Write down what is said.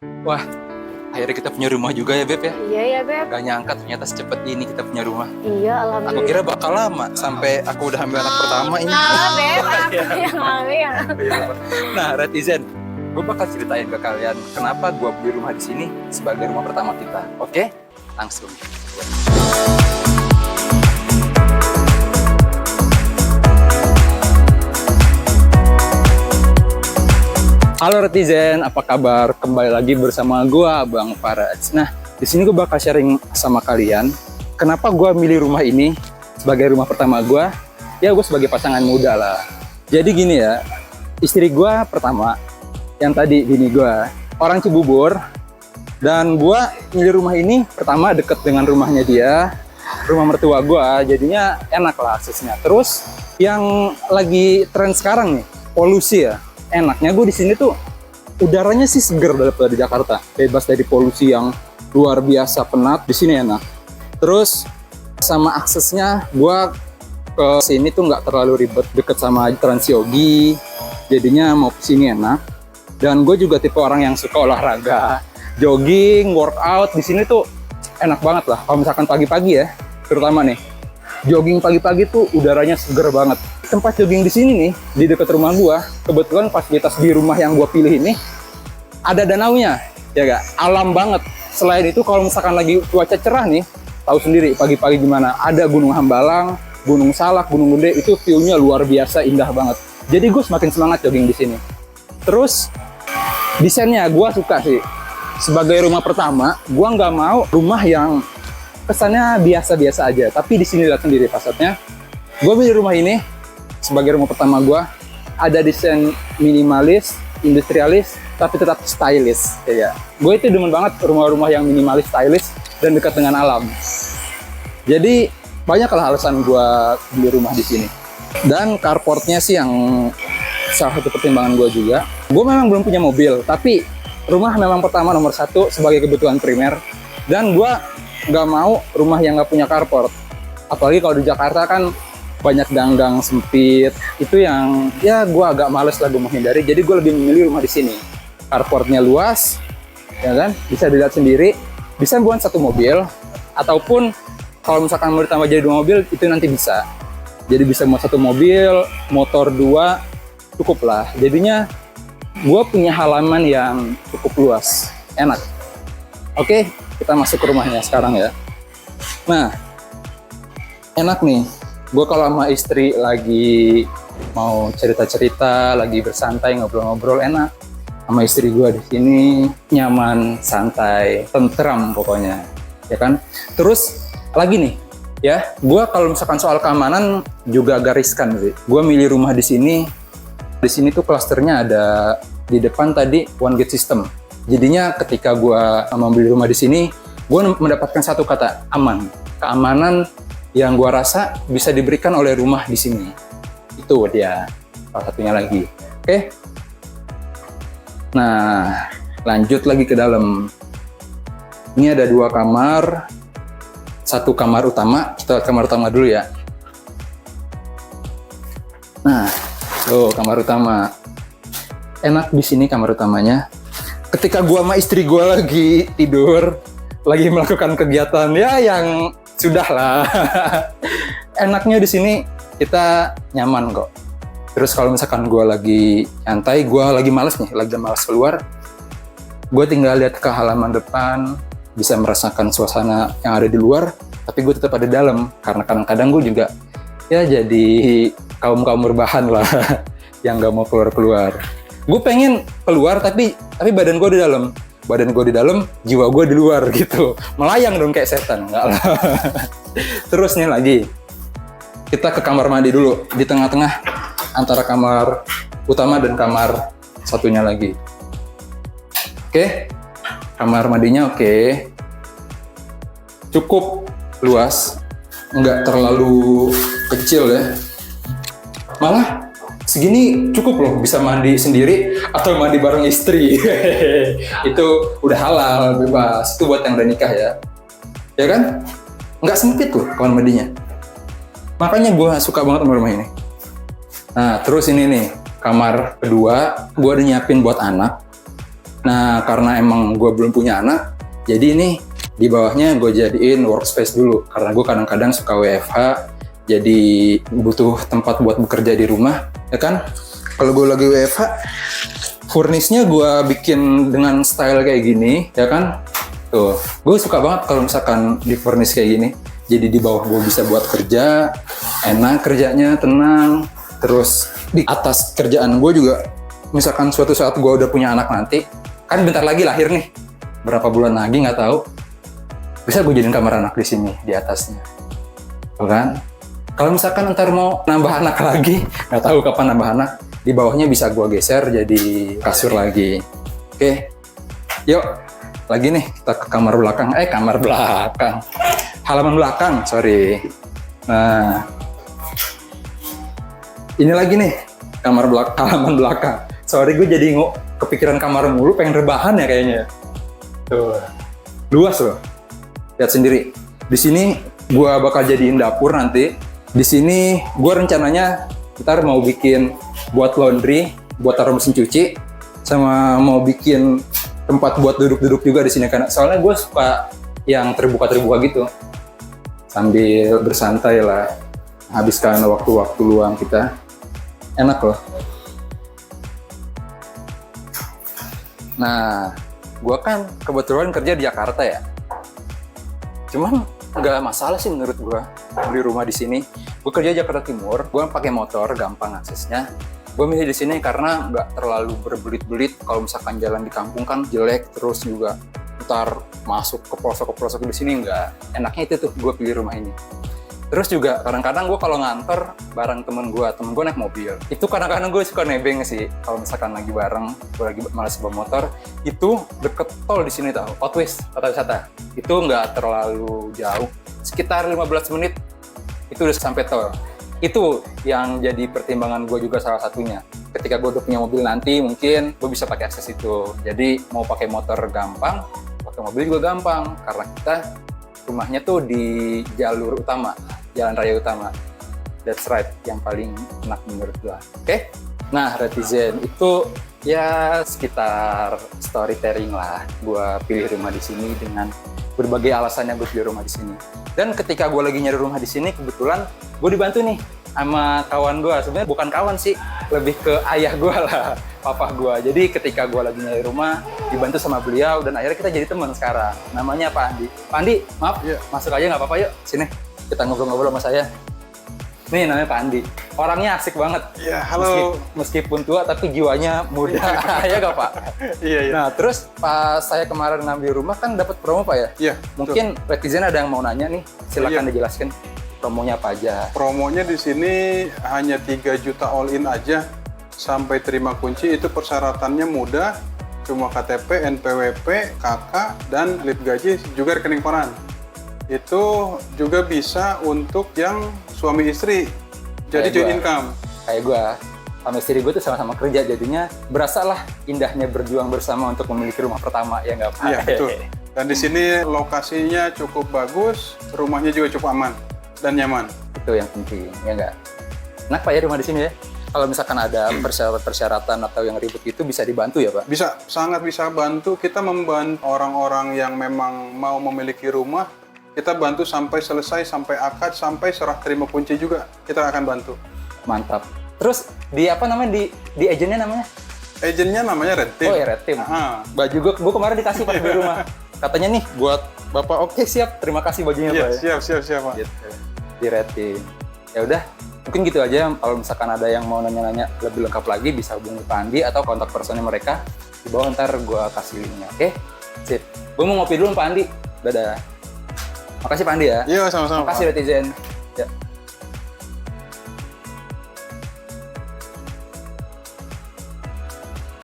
Wah, akhirnya kita punya rumah juga ya, Beb ya. Iya ya, Beb. Gak nyangka ternyata secepat ini kita punya rumah. Iya, Aku alhamdulillah. kira bakal lama sampai aku udah ambil anak pertama ini. Nah, Beb, aku yang ambil. Nah, Retizen, gue bakal ceritain ke kalian kenapa gue beli rumah di sini sebagai rumah pertama kita. Oke? Langsung. Halo Retizen, apa kabar? Kembali lagi bersama gua Bang Faraj. Nah, di sini gue bakal sharing sama kalian kenapa gua milih rumah ini sebagai rumah pertama gua. Ya, gue sebagai pasangan muda lah. Jadi gini ya, istri gua pertama, yang tadi bini gua, orang Cibubur, dan gua milih rumah ini pertama deket dengan rumahnya dia, rumah mertua gua, jadinya enak lah aksesnya. Terus yang lagi tren sekarang nih, polusi ya. Enaknya gue di sini tuh udaranya sih seger daripada di Jakarta, bebas dari polusi yang luar biasa penat. Di sini enak. Terus sama aksesnya gue ke sini tuh nggak terlalu ribet, deket sama Trans Yogi, jadinya mau ke sini enak. Dan gue juga tipe orang yang suka olahraga, jogging, workout. Di sini tuh enak banget lah. Kalau misalkan pagi-pagi ya, terutama nih, jogging pagi-pagi tuh udaranya seger banget. Tempat jogging di sini nih, di dekat rumah gua, kebetulan fasilitas di rumah yang gua pilih ini ada danaunya, ya gak? Alam banget. Selain itu kalau misalkan lagi cuaca cerah nih, tahu sendiri pagi-pagi gimana, ada Gunung Hambalang, Gunung Salak, Gunung Gede, itu view-nya luar biasa indah banget. Jadi gue semakin semangat jogging di sini. Terus desainnya gua suka sih. Sebagai rumah pertama, gua nggak mau rumah yang kesannya biasa-biasa aja. Tapi di sini lihat sendiri fasadnya. Gue pilih rumah ini sebagai rumah pertama gue, ada desain minimalis, industrialis, tapi tetap stylish. Ya, gue itu demen banget rumah-rumah yang minimalis, stylish, dan dekat dengan alam. Jadi banyaklah alasan gue beli rumah di sini. Dan carportnya sih yang salah satu pertimbangan gue juga. Gue memang belum punya mobil, tapi rumah memang pertama nomor satu sebagai kebutuhan primer. Dan gue nggak mau rumah yang nggak punya carport. Apalagi kalau di Jakarta kan banyak gang-gang sempit, itu yang ya gue agak males lah gue menghindari. Jadi gue lebih memilih rumah di sini. Carportnya luas, ya kan, bisa dilihat sendiri, bisa buat satu mobil, ataupun kalau misalkan mau ditambah jadi 2 mobil itu nanti bisa. Jadi bisa buat satu mobil, motor 2 cukup lah. Jadinya gue punya halaman yang cukup luas, enak. Oke, kita masuk ke rumahnya sekarang ya. Nah, enak nih. Gue kalau sama istri lagi mau cerita-cerita, lagi bersantai, ngobrol-ngobrol, enak. Sama istri gue di sini nyaman, santai, tentram pokoknya, ya kan. Terus lagi nih, ya, gue kalau misalkan soal keamanan juga agak riskan sih. Gue milih rumah di sini. Di sini tuh klasternya ada di depan tadi one gate system. Jadinya ketika gue membeli rumah di sini, gue mendapatkan satu kata, aman. Keamanan yang gue rasa bisa diberikan oleh rumah di sini. Itu dia salah satunya lagi. Oke. Nah, lanjut lagi ke dalam. Ini ada 2 kamar, 1 kamar utama. Kita kamar utama dulu ya. Nah, kamar utama. Enak di sini kamar utamanya. Ketika gua sama istri gua lagi tidur, lagi melakukan kegiatan ya yang sudah lah. Enaknya di sini kita nyaman kok. Terus kalau misalkan gua lagi nyantai, gua lagi malas keluar, gua tinggal lihat ke halaman depan, bisa merasakan suasana yang ada di luar, tapi gue tetap ada di dalam karena kadang-kadang gue juga ya jadi kaum berbahan lah yang nggak mau keluar. Gue pengen keluar tapi badan gue di dalam. Badan gue di dalam, jiwa gue di luar gitu. Melayang dong kayak setan, enggak lah. Terus nih lagi, kita ke kamar mandi dulu. Di tengah-tengah antara kamar utama dan kamar satunya lagi. Oke, kamar mandinya oke. Cukup luas, nggak terlalu kecil ya. Malah segini cukup loh, bisa mandi sendiri atau mandi bareng istri. Itu udah halal, bebas. Itu buat yang udah nikah ya. Ya kan? Nggak sempit loh kamar mandinya. Makanya gue suka banget sama rumah ini. Nah, terus ini nih, kamar kedua, gue udah nyiapin buat anak. Nah, karena emang gue belum punya anak, jadi ini di bawahnya gue jadiin workspace dulu. Karena gue kadang-kadang suka WFH, jadi butuh tempat buat bekerja di rumah, ya kan? Kalau gue lagi WFH, furnisnya gue bikin dengan style kayak gini, ya kan? Tuh, gue suka banget kalau misalkan di furnish kayak gini. Jadi di bawah gue bisa buat kerja, enak kerjanya, tenang. Terus di atas kerjaan gue juga, misalkan suatu saat gue udah punya anak nanti, kan bentar lagi lahir nih, berapa bulan lagi nggak tahu, bisa gue jadiin kamar anak di sini, di atasnya. Tuh kan? Kalau misalkan ntar mau nambah anak lagi, nggak tahu kapan nambah anak, di bawahnya bisa gue geser jadi kasur lagi. Oke, yuk. Lagi nih, kita ke kamar belakang. Kamar belakang. Halaman belakang, sorry. Nah, ini lagi nih, kamar belakang, halaman belakang. Sorry, gue jadi kepikiran kamar mulu, pengen rebahan ya kayaknya. Tuh, luas loh. Lihat sendiri. Di sini gue bakal jadiin dapur nanti. Di sini gue rencananya ntar mau bikin buat laundry, buat taruh mesin cuci, sama mau bikin tempat buat duduk-duduk juga di sini karena soalnya gue suka yang terbuka-terbuka gitu sambil bersantai lah, habiskan waktu-waktu luang kita, enak loh. Nah, gue kan kebetulan kerja di Jakarta ya, cuman nggak masalah sih menurut gue beli rumah di sini. Gue kerja di Jakarta Timur, gue pakai motor, gampang aksesnya. Gue milih di sini karena nggak terlalu berbelit-belit. Kalau misalkan jalan di kampung kan jelek, terus juga ntar masuk ke pelosok di sini nggak. Enaknya itu tuh gue pilih rumah ini. Terus juga kadang-kadang gue kalau ngantor bareng temen gue naik mobil. Itu kadang-kadang gue suka nebeng sih. Kalau misalkan lagi bareng, gue lagi malas bawa motor, itu deket tol di sini tau, Outways, kota wisata. Itu nggak terlalu jauh, sekitar 15 menit itu udah sampai tol. Itu yang jadi pertimbangan gue juga salah satunya. Ketika gue udah punya mobil nanti, mungkin gue bisa pakai akses itu. Jadi mau pakai motor gampang, pakai mobil juga gampang. Karena kita rumahnya tuh di jalur utama, jalan raya utama. That's right, yang paling enak menurut gue. Oke? Nah, Retizen itu ya sekitar storytelling lah. Gue pilih rumah di sini dengan berbagai alasannya gue pilih rumah di sini. Dan ketika gue lagi nyari rumah di sini, kebetulan gue dibantu nih sama kawan gue. Sebenarnya bukan kawan sih, lebih ke ayah gue lah, papa gue. Jadi ketika gue lagi nyari rumah, dibantu sama beliau, dan akhirnya kita jadi teman sekarang. Namanya Pak Andi. Pak Andi, maaf, masuk aja nggak apa-apa, yuk. Sini, kita ngobrol-ngobrol sama saya. Nih namanya Pak Andi. Orangnya asik banget. Ya, halo. Meskipun tua, tapi jiwanya muda. Ya nggak Pak? Iya. Nah, terus pas saya kemarin ngambil rumah kan dapat promo Pak ya? Iya. Mungkin netizen ada yang mau nanya nih, silakan dijelaskan promonya apa aja. Promonya di sini hanya 3 juta all in aja sampai terima kunci. Itu persyaratannya mudah, cuma KTP, NPWP, KK, dan slip gaji juga rekening koran. Itu juga bisa untuk yang suami istri, jadi joint income. Kayak gue, sama istri gue tuh sama-sama kerja, jadinya berasa lah indahnya berjuang bersama untuk memiliki rumah pertama, ya nggak Pak? Iya, betul. Dan di sini lokasinya cukup bagus, rumahnya juga cukup aman dan nyaman. Itu yang penting, ya nggak? Enak Pak ya rumah di sini ya? Kalau misalkan ada persyaratan atau yang ribet itu bisa dibantu ya Pak? Bisa, sangat bisa bantu. Kita membantu orang-orang yang memang mau memiliki rumah, kita bantu sampai selesai, sampai akad, sampai serah terima kunci juga kita akan bantu. Mantap. Terus di apa namanya, di agennya namanya? Agennya namanya Red Team. Oh ya, Red Team. Baju gue kemarin dikasih pas di rumah. Katanya nih buat Bapak, oke siap, terima kasih bajunya Pak. Siap Pak. Gitu. Di Red Team. Ya udah, mungkin gitu aja. Kalau misalkan ada yang mau nanya-nanya lebih lengkap lagi, bisa hubungi Pak Andi atau kontak personnya mereka. Di bawah ntar gue kasih linknya. Oke? Sip. Gue mau ngopi dulu Pak Andi. Dadah. Makasih Pak Andi ya. Iya, sama-sama. Makasih Netizen. Ya.